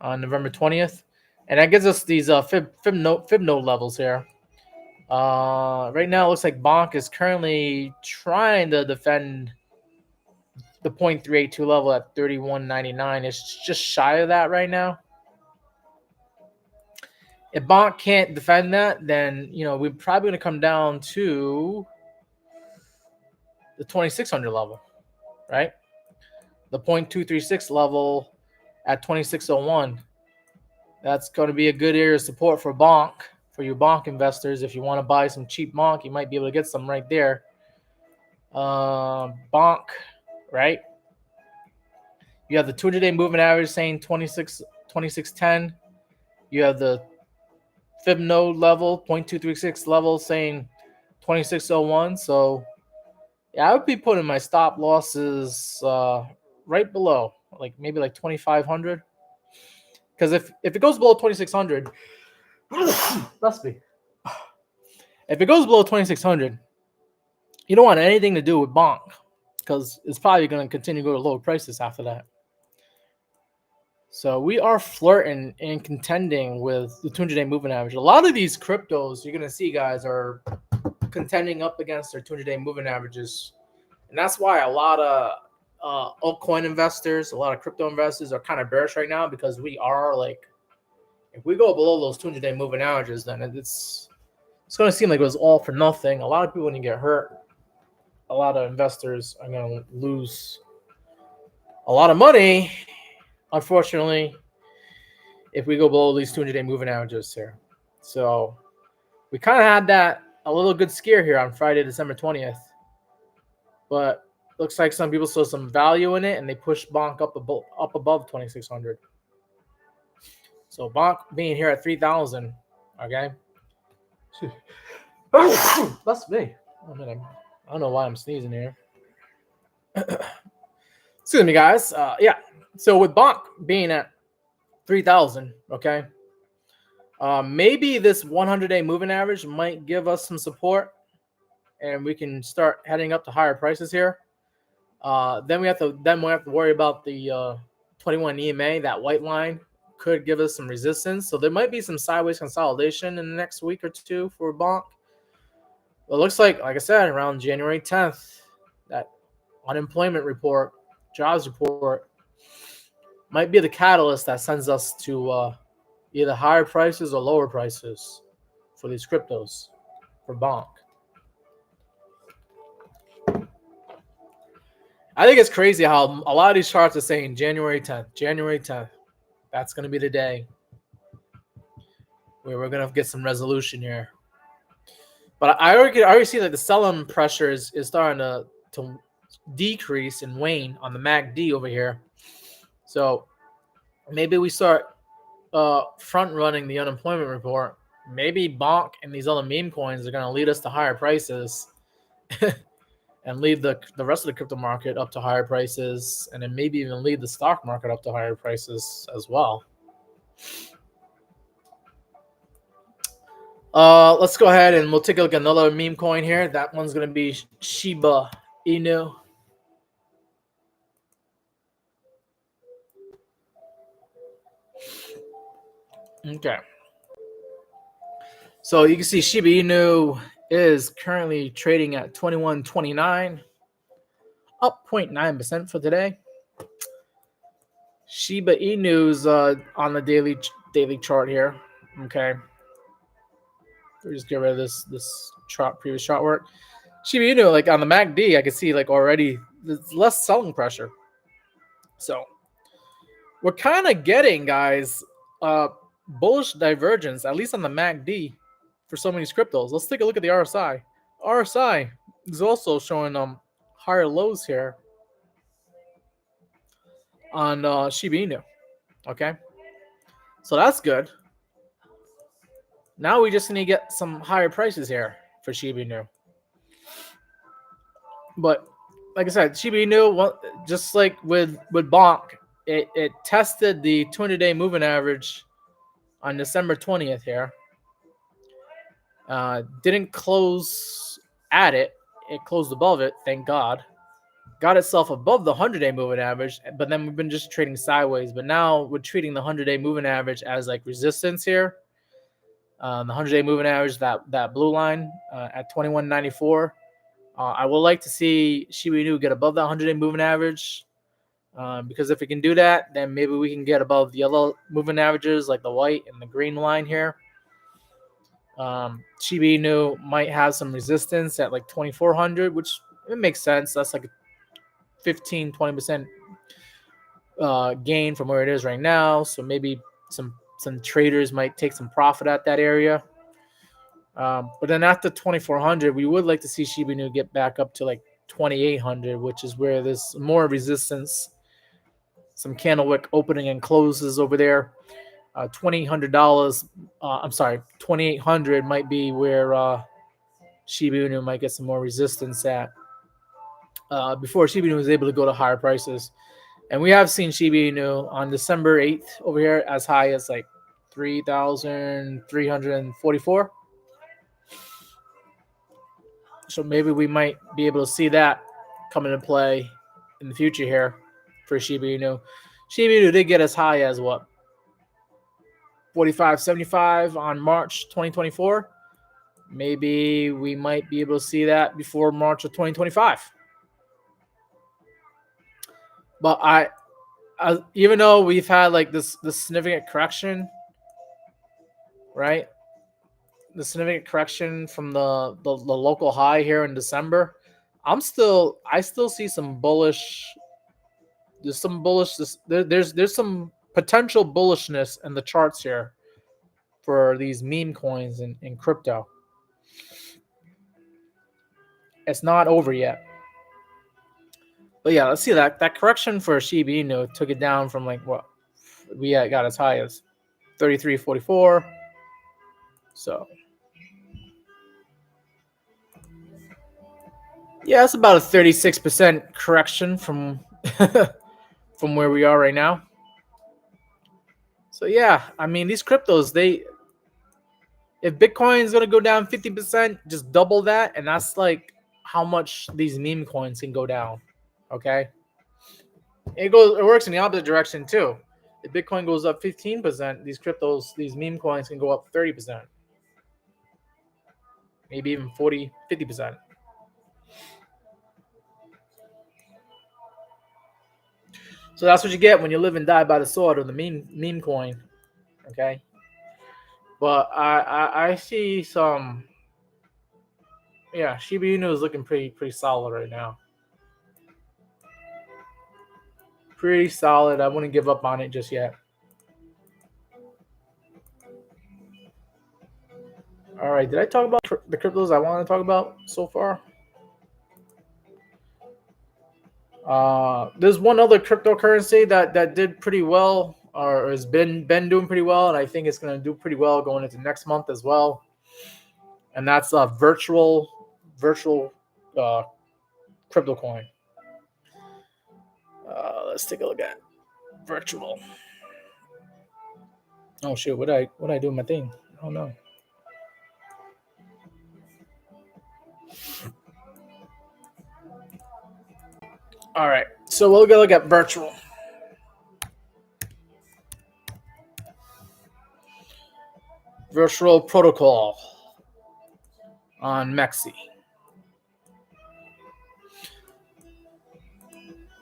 on November 20th, and that gives us these fib node levels here. Right now, it looks like Bonk is currently trying to defend the 0.382 level at 31.99. It's just shy of that right now. If Bonk can't defend that, then we're probably going to come down to the 2,600 level, right? the 0.236 level at 2601. That's going to be a good area of support for bonk, for you bonk investors. If you want to buy some cheap bonk, you might be able to get some right there. Bonk, right? You have the 200-day moving average saying 2610. You have the fib node level, 0.236 level saying 2601. So yeah, I would be putting my stop losses right below, like maybe like 2500. Because if it goes below 2600, must be. If it goes below 2600, you don't want anything to do with bonk, because it's probably going to continue to go to lower prices after that. So we are flirting and contending with the 200-day moving average. A lot of these cryptos you're going to see, guys, are contending up against their 200-day moving averages. And that's why a lot of altcoin investors, a lot of crypto investors are kind of bearish right now, because we are like, if we go below those 200-day moving averages, then it's going to seem like it was all for nothing. A lot of people are going to get hurt. A lot of investors are going to lose a lot of money, unfortunately, if we go below these 200-day moving averages here. So we kind of had that a little good scare here on Friday, December 20th. But looks like some people saw some value in it, and they pushed bonk up above 2600. So bonk being here at 3000, okay? That's me. Oh, man, I don't know why I'm sneezing here. Excuse me, guys. Yeah. So with bonk being at 3000, okay, maybe this 100-day moving average might give us some support, and we can start heading up to higher prices here. Then we have to worry about the 21 EMA. That white line could give us some resistance. So there might be some sideways consolidation in the next week or two for bonk. It looks like I said, around January 10th, that unemployment report, jobs report, might be the catalyst that sends us to either higher prices or lower prices for these cryptos, for bonk. I think it's crazy how a lot of these charts are saying January 10th. January 10th. That's going to be the day where we're going to get some resolution here. But I already see that the selling pressure is starting to decrease and wane on the MACD over here. So maybe we start front running the unemployment report. Maybe bonk and these other meme coins are going to lead us to higher prices and lead the rest of the crypto market up to higher prices, and then maybe even lead the stock market up to higher prices as well. Let's go ahead and we'll take a look at another meme coin here. That one's going to be Shiba Inu. Okay. So you can see Shiba Inu is currently trading at 21.29, up 0.9% for today. Shiba Inu's on the daily chart here. Okay. We'll just get rid of this chart, previous chart work. Shiba Inu, like on the MACD, I can see like already there's less selling pressure. So we're kind of getting, guys, bullish divergence, at least on the MACD, for some of these cryptos. Let's take a look at the RSI. RSI is also showing higher lows here on Shiba Inu. Okay, so that's good. Now we just need to get some higher prices here for Shiba Inu. But like I said, Shiba Inu, just like with bonk, it tested the 200-day moving average on December 20th here. Didn't close at it. It closed above it, thank God. Got itself above the 100-day moving average, but then we've been just trading sideways. But now we're treating the 100-day moving average as like resistance here. The 100-day moving average, that blue line at 21.94. I would like to see Shiba Inu get above the 100-day moving average, because if we can do that, then maybe we can get above the other moving averages like the white and the green line here. Shiba Inu might have some resistance at like 2,400, which it makes sense. That's like a 15-20% gain from where it is right now. So maybe some traders might take some profit at that area. But then after 2400, we would like to see Shiba Inu get back up to like 2800, which is where there's more resistance. Some candle wick opening and closes over there. $2,800. I'm sorry, 2800 might be where Shiba Inu might get some more resistance at before Shiba Inu was able to go to higher prices. And we have seen Shiba Inu on December 8th over here as high as like 3,344. So maybe we might be able to see that come into play in the future here for Shiba Inu. Shiba Inu did get as high as what? 45.75 on March 2024. Maybe we might be able to see that before March of 2025. But I even though we've had like this significant correction, right? The significant correction from the local high here in December, I still see some bullish. There's some bullish. There's some potential bullishness in the charts here for these meme coins in crypto. It's not over yet. But yeah, let's see that correction for Shiba Inu took it down from like what we got as high as 33.44. So yeah, it's about a 36% correction from from where we are right now. So yeah, I mean these cryptos, if Bitcoin is gonna go down 50%, just double that, and that's like how much these meme coins can go down. Okay, it works in the opposite direction too. If Bitcoin goes up 15%, these meme coins can go up 30%, maybe even 40, 50%. So that's what you get when you live and die by the sword of the meme coin. Okay, but I see some. Yeah, Shiba Inu is looking pretty solid right now. Pretty solid. I wouldn't give up on it just yet. All right, did I talk about the cryptos I want to talk about so far? There's one other cryptocurrency that did pretty well, or has been doing pretty well, and I think it's going to do pretty well going into next month as well. And that's a virtual crypto coin. Let's take a look at virtual. Oh shoot! What I do with my thing? Oh no. All right, so we'll go look at virtual. Virtual protocol on Mexi.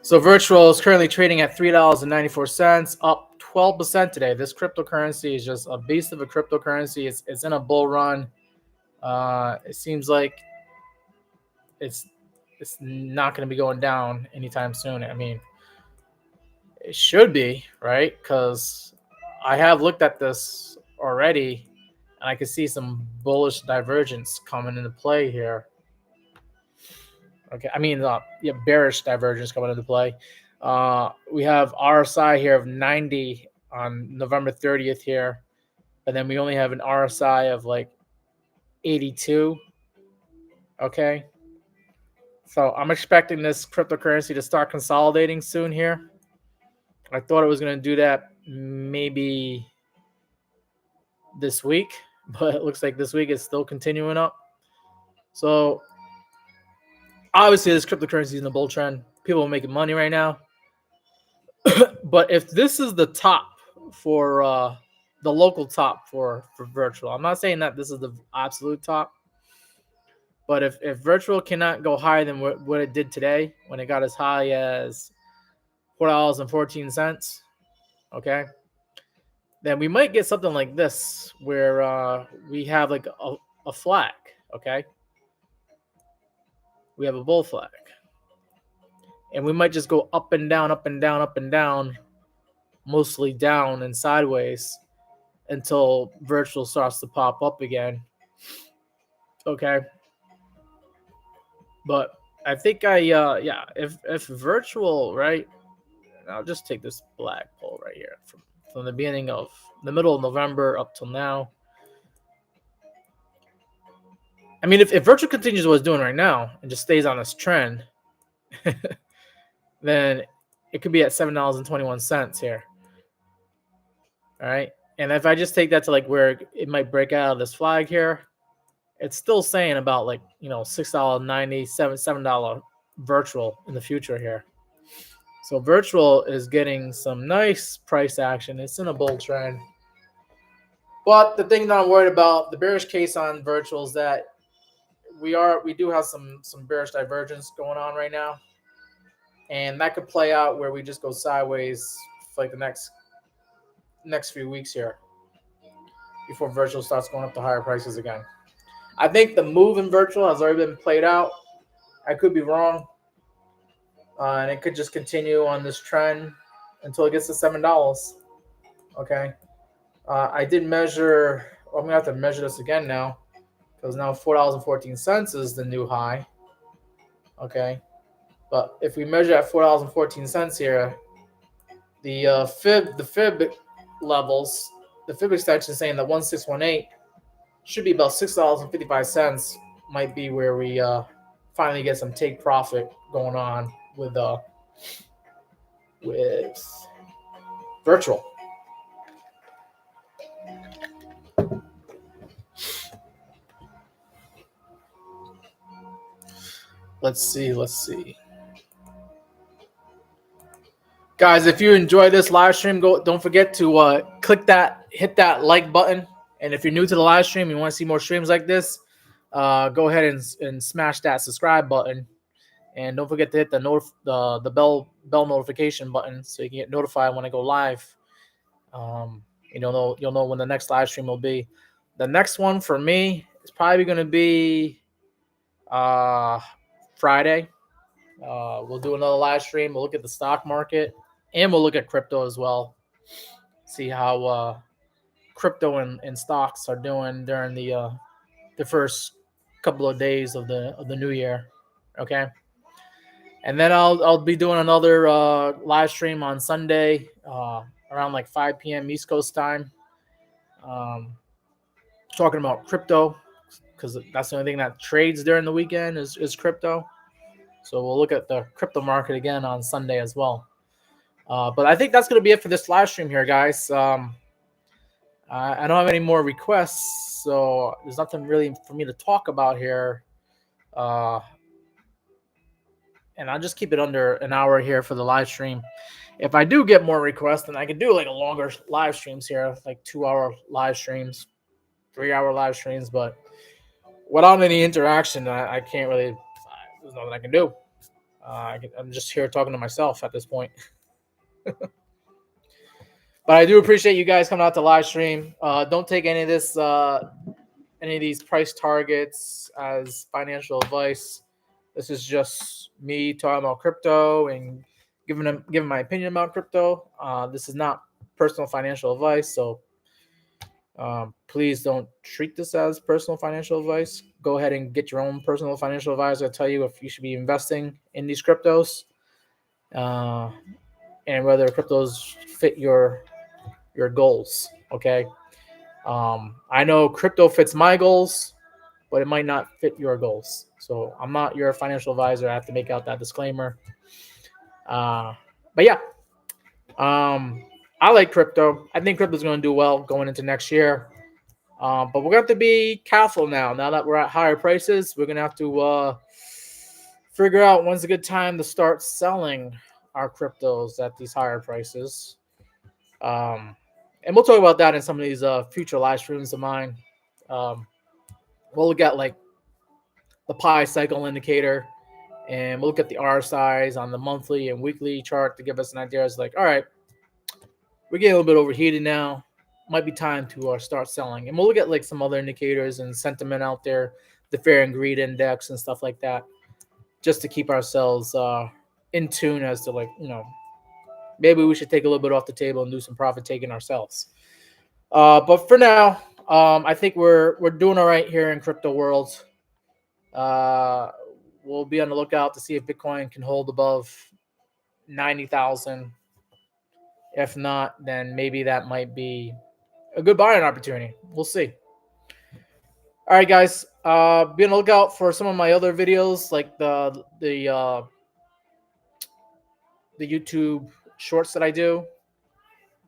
So virtual is currently trading at $3.94, up 12% today. This cryptocurrency is just a beast of a cryptocurrency. It's in a bull run. It seems like it's not going to be going down anytime soon. I mean, it should be, right? Because I have looked at this already, and I can see some bullish divergence coming into play here. Okay, I mean, bearish divergence coming into play. We have RSI here of 90 on November 30th here, and then we only have an RSI of like 82. Okay, so I'm expecting this cryptocurrency to start consolidating soon here. I thought it was going to do that maybe this week, but it looks like this week is still continuing up. So obviously this cryptocurrency is in the bull trend. People are making money right now. But if this is the top for the local top for virtual, I'm not saying that this is the absolute top, but if virtual cannot go higher than what it did today when it got as high as $4.14, okay, then we might get something like this where we have like a flag, okay? We have a bull flag. and we might just go up and down, up and down, up and down, mostly down and sideways until virtual starts to pop up again. Okay. But I think if virtual, right, I'll just take this black pole right here from the beginning of the middle of November up till now. I mean, if virtual continues what it's doing right now and just stays on this trend, then it could be at $7.21 here. All right. And if I just take that to like where it might break out of this flag here, it's still saying about like, $6.90, $7 virtual in the future here. So virtual is getting some nice price action. It's in a bull trend. But the thing that I'm worried about, the bearish case on virtual is that we do have some bearish divergence going on right now. And that could play out where we just go sideways for like the next few weeks here before virtual starts going up to higher prices again. I think the move in virtual has already been played out. I could be wrong. And it could just continue on this trend until it gets to $7. Okay. I did measure. I'm going to have to measure this again now because now $4.14 is the new high. Okay. But if we measure at $4.14 here, the fib levels, the fib extension saying that 1618 should be about $6.55 might be where we finally get some take profit going on with virtual. Let's see. Guys, if you enjoy this live stream, don't forget to hit that like button. And if you're new to the live stream and you want to see more streams like this, go ahead and smash that subscribe button. And don't forget to hit the bell notification button so you can get notified when I go live. You'll know when the next live stream will be. The next one for me is probably going to be Friday. We'll do another live stream. We'll look at the stock market and we'll look at crypto as well. See how crypto and stocks are doing during the first couple of days of the new year. Okay. And then I'll be doing another live stream on Sunday around like 5 p.m. East Coast time, talking about crypto because that's the only thing that trades during the weekend is crypto. So we'll look at the crypto market again on Sunday as well. But I think that's going to be it for this live stream here, guys. I don't have any more requests, so there's nothing really for me to talk about here. And I'll just keep it under an hour here for the live stream. If I do get more requests, then I can do like a longer live streams here, like 2-hour live streams, 3-hour live streams. But without any interaction, I can't really. There's nothing I can do. I'm just here talking to myself at this point. But I do appreciate you guys coming out to live stream. Don't take any of these price targets as financial advice. This is just me talking about crypto and giving my opinion about crypto. This is not personal financial advice, so please don't treat this as personal financial advice. Go ahead and get your own personal financial advisor to tell you if you should be investing in these cryptos, and whether cryptos fit your goals. Okay, I know crypto fits my goals, but it might not fit your goals. So I'm not your financial advisor. I have to make out that disclaimer. But yeah, I like crypto. I think crypto is going to do well going into next year. But we're going to have to be careful now. Now that we're at higher prices, we're going to have to figure out when's a good time to start selling our cryptos at these higher prices. And we'll talk about that in some of these future live streams of mine. We'll look at like the pi cycle indicator, and we'll look at the RSIs on the monthly and weekly chart to give us an idea. It's like, all right, we're getting a little bit overheated now. Might be time to start selling. And we'll look at like some other indicators and sentiment out there, the fear and greed index and stuff like that, just to keep ourselves in tune as to, like, maybe we should take a little bit off the table and do some profit taking ourselves. But for now, I think we're doing all right here in crypto world. We'll be on the lookout to see if Bitcoin can hold above 90,000. If not, then maybe that might be a good buying opportunity. We'll see. All right, guys. Be on the lookout for some of my other videos, like the YouTube shorts that I do.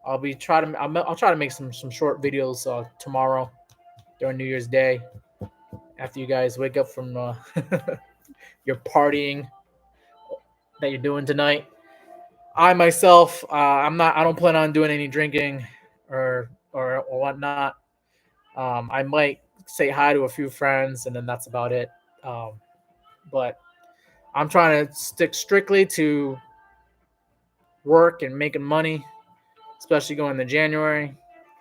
I'll try to make some short videos tomorrow during New Year's Day, after you guys wake up from your partying that you're doing tonight. I myself, I don't plan on doing any drinking or whatnot. I might say hi to a few friends, and then that's about it. But I'm trying to stick strictly to work and making money, especially going into January.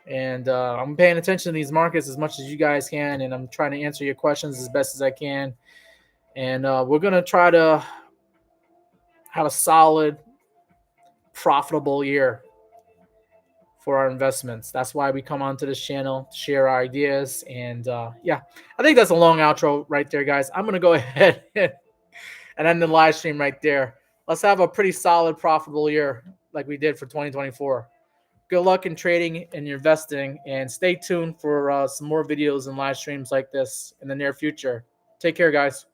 And I'm paying attention to these markets as much as you guys can, and I'm trying to answer your questions as best as I can. And we're going to try to have a solid, profitable year for our investments. That's why we come onto this channel to share our ideas. And yeah, I think that's a long outro right there, guys. I'm going to go ahead and end the live stream right there. Let's have a pretty solid, profitable year like we did for 2024. Good luck in trading and investing, and stay tuned for some more videos and live streams like this in the near future. Take care, guys.